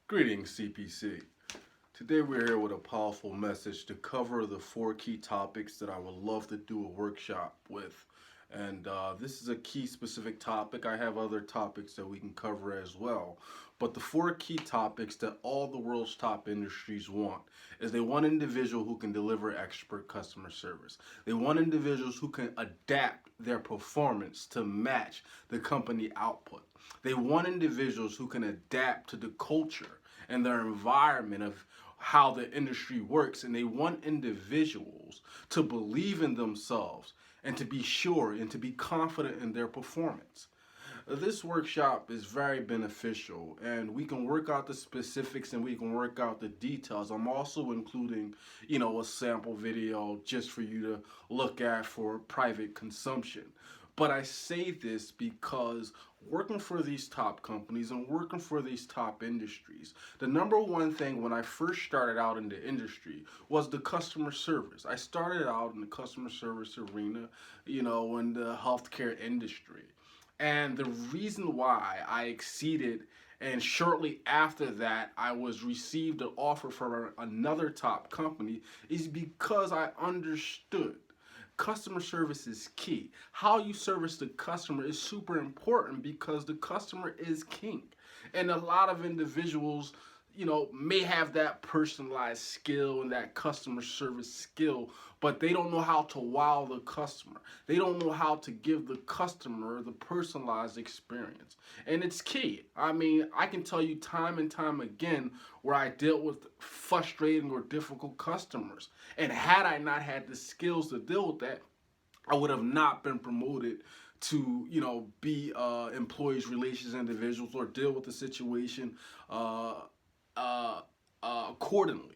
Greetings, CPC. Today we're here with a powerful message to cover the four key topics that I would love to do a workshop with. And this is a key specific topic. I have other topics that we can cover as well. But the four key topics that all the world's top industries want is they want individuals who can deliver expert customer service. They want individuals who can adapt their performance to match the company output. They want individuals who can adapt to the culture and their environment of how the industry works, and they want individuals to believe in themselves and to be sure and to be confident in their performance. This workshop is very beneficial, and we can work out the specifics and we can work out the details. I'm also including, a sample video just for you to look at for private consumption. But I say this because working for these top companies and working for these top industries, the number one thing when I first started out in the industry was the customer service. I started out in the customer service arena, in the healthcare industry. And the reason why I exceeded, and shortly after that I was received an offer from another top company, is because I understood customer service is key. How you service the customer is super important because the customer is king. And a lot of individuals, may have that personalized skill and that customer service skill, but they don't know how to wow the customer. They don't know how to give the customer the personalized experience. And it's key. I mean, I can tell you time and time again where I dealt with frustrating or difficult customers. And had I not had the skills to deal with that, I would have not been promoted to, be employees relations individuals or deal with the situation accordingly.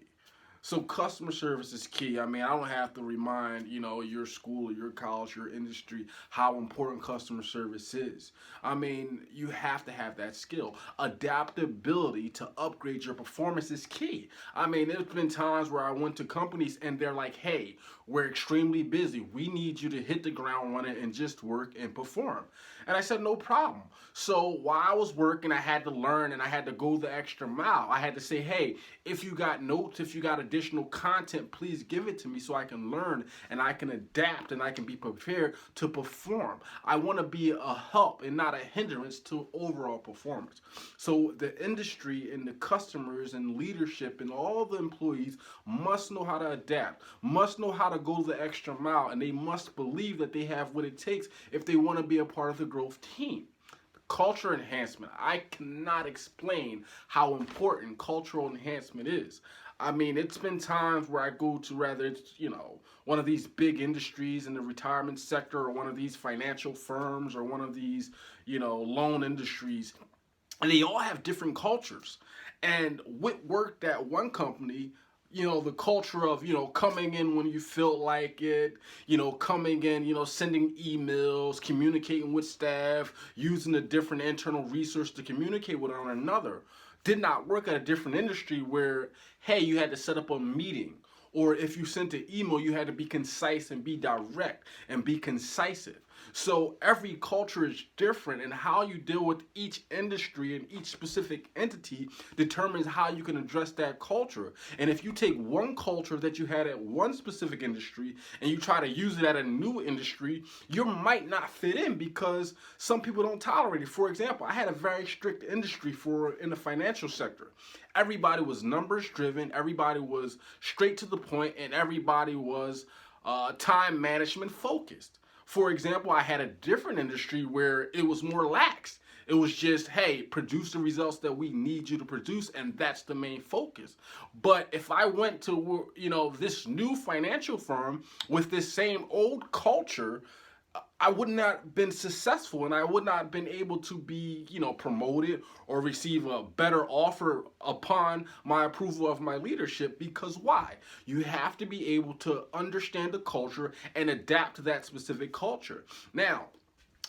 So customer service is key. I mean, I don't have to remind, your school or your college, your industry, how important customer service is. I mean, you have to have that skill. Adaptability to upgrade your performance is key. I mean, there's been times where I went to companies and they're like, hey, we're extremely busy. We need you to hit the ground running and just work and perform. And I said, no problem. So while I was working, I had to learn and I had to go the extra mile. I had to say, hey, if you got notes, if you got additional content, please give it to me so I can learn and I can adapt and I can be prepared to perform. I want to be a help and not a hindrance to overall performance. So the industry and the customers and leadership and all the employees must know how to adapt, must know how to go the extra mile, and they must believe that they have what it takes if they want to be a part of the growth team. Culture enhancement. I cannot explain how important cultural enhancement is. I mean, it's been times where I go to rather it's, one of these big industries in the retirement sector or one of these financial firms or one of these, loan industries, and they all have different cultures. And what worked at one company, the culture of, coming in when you feel like it, coming in, sending emails, communicating with staff, using a different internal resource to communicate with one another, did not work at a different industry where, hey, you had to set up a meeting. Or if you sent an email, you had to be concise and be direct and be concisive. So every culture is different, and how you deal with each industry and each specific entity determines how you can address that culture. And if you take one culture that you had at one specific industry and you try to use it at a new industry, you might not fit in because some people don't tolerate it. For example, I had a very strict industry in the financial sector. Everybody was numbers driven, everybody was straight to the point, and everybody was time management focused. For example, I had a different industry where it was more lax. It was just, hey, produce the results that we need you to produce, and that's the main focus. But if I went to, this new financial firm with this same old culture, I would not have been successful and I would not have been able to be, promoted or receive a better offer upon my approval of my leadership. Because why? You have to be able to understand the culture and adapt to that specific culture. Now,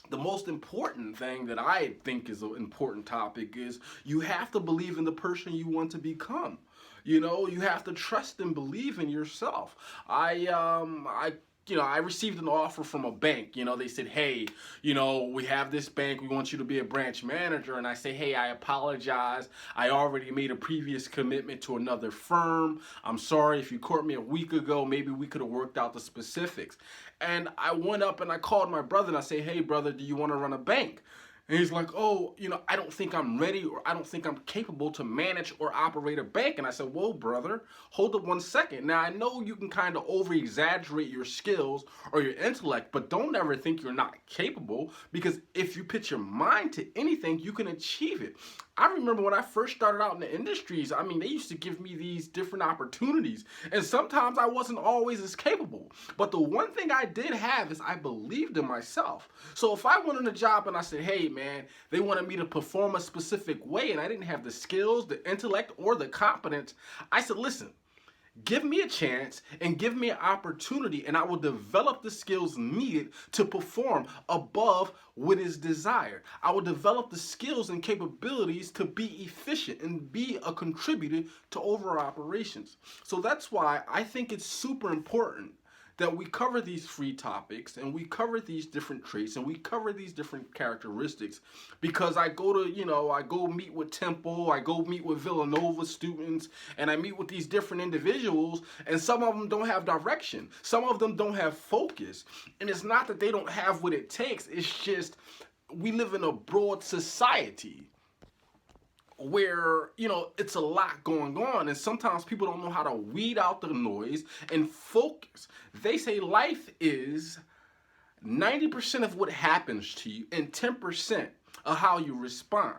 the most important thing that I think is an important topic is you have to believe in the person you want to become. You have to trust and believe in yourself. I I received an offer from a bank. They said, hey, we have this bank. We want you to be a branch manager. And I say, hey, I apologize. I already made a previous commitment to another firm. I'm sorry if you caught me a week ago. Maybe we could have worked out the specifics. And I went up and I called my brother and I say, hey, brother, do you want to run a bank? And he's like, oh, I don't think I'm ready, or I don't think I'm capable to manage or operate a bank. And I said, whoa, brother, hold up 1 second. Now, I know you can kind of over-exaggerate your skills or your intellect, but don't ever think you're not capable, because if you put your mind to anything, you can achieve it. I remember when I first started out in the industries, they used to give me these different opportunities, and sometimes I wasn't always as capable. But the one thing I did have is I believed in myself. So if I went on a job and I said, hey, man, they wanted me to perform a specific way, and I didn't have the skills, the intellect, or the competence, I said, listen, give me a chance and give me an opportunity, and I will develop the skills needed to perform above what is desired. I will develop the skills and capabilities to be efficient and be a contributor to overall operations. So that's why I think it's super important that we cover these free topics and we cover these different traits and we cover these different characteristics, because I go meet with Temple, I go meet with Villanova students, and I meet with these different individuals, and some of them don't have direction. Some of them don't have focus. And it's not that they don't have what it takes. It's just we live in a broad society where it's a lot going on, and sometimes people don't know how to weed out the noise and focus. They say life is 90% of what happens to you and 10% of how you respond.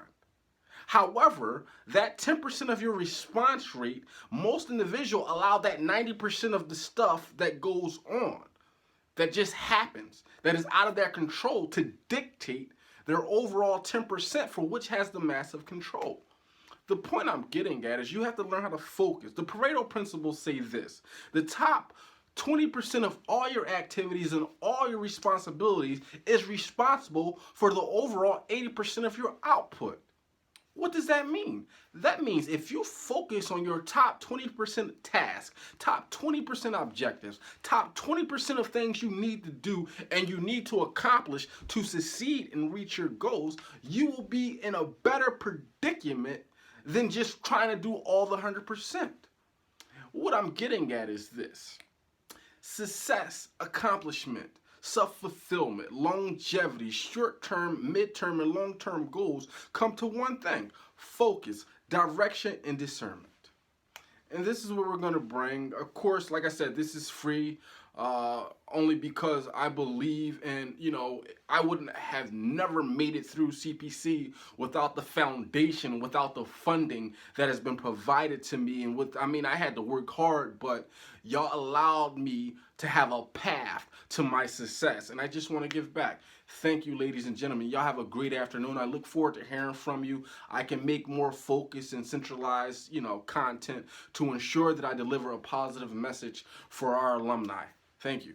However, that 10% of your response rate, most individuals allow that 90% of the stuff that goes on, that just happens, that is out of their control, to dictate their overall 10%, for which has the massive control. The point I'm getting at is you have to learn how to focus. The Pareto principles say this: the top 20% of all your activities and all your responsibilities is responsible for the overall 80% of your output. What does that mean? That means if you focus on your top 20% tasks, top 20% objectives, top 20% of things you need to do and you need to accomplish to succeed and reach your goals, you will be in a better predicament than just trying to do all the 100%. What I'm getting at is this: success, accomplishment, self-fulfillment, longevity, short-term, mid-term, and long-term goals come to one thing: focus, direction, and discernment. And this is what we're going to bring. Of course, like I said, this is free, only because I believe in, I wouldn't have never made it through CPC without the foundation, without the funding that has been provided to me. And I had to work hard, but y'all allowed me to have a path to my success. And I just want to give back. Thank you, ladies and gentlemen. Y'all have a great afternoon. I look forward to hearing from you. I can make more focused and centralized, content to ensure that I deliver a positive message for our alumni. Thank you.